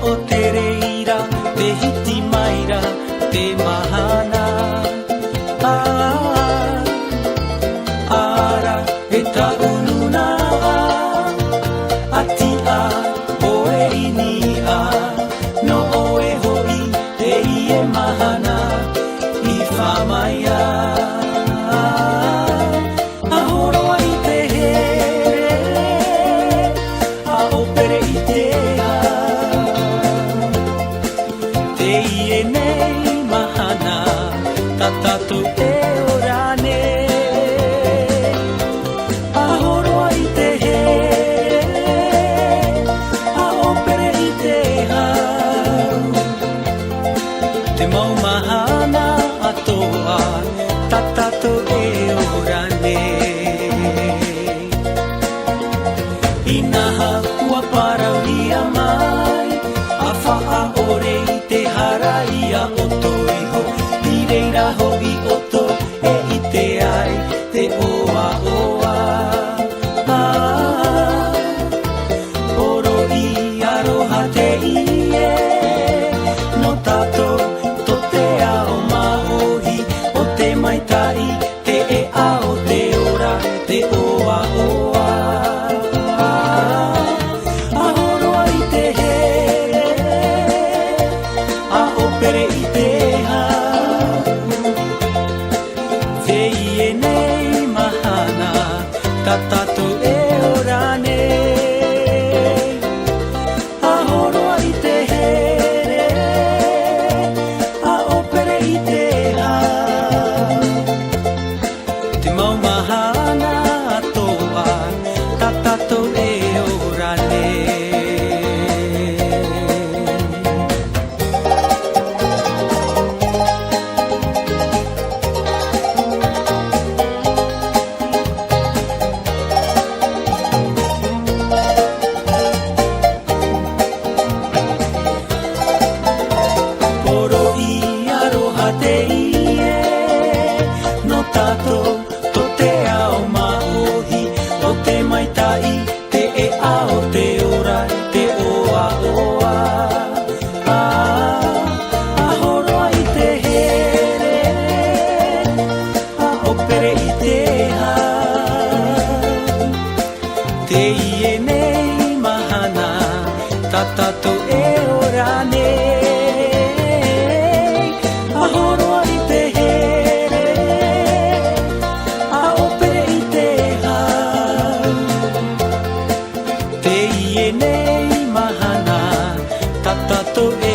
o te reira, te hiti maira, te mahana. Ara e taununa atia o e inia no o e hoi e ie mahana I whamaia. Ahoro ai te here, a opere I te a. Te ie nei mahana, tatatu e orane. Ahoro ai te here, a opere I te a. Te mau mahana atoa, tatato e orane. Inaha ua parauria mai, a wha ore I te haraia o to iho. I reira ho I oto e I te ai, te oa oa. Oro I aroha te ie, no tato to te ao maohi o te maitai, te e ao te ora, te oa oa. Ahoro ai te here, a opere I te ha. Te ie nei mahana, tatato e orane. Ahoro ai te here, a opere I te ha. Te mau mahana atoa, tatato e orane. Oro I aroha te ie, no tato to te ao maohi o te maitai, te e ao te ora, te oa oa. Ahoro ai te here, a opere I te ha. Te ie nei mahana, tatato e orane. Ahoro ai te here, a opere I te ha. Te ie nei mahana, tatato e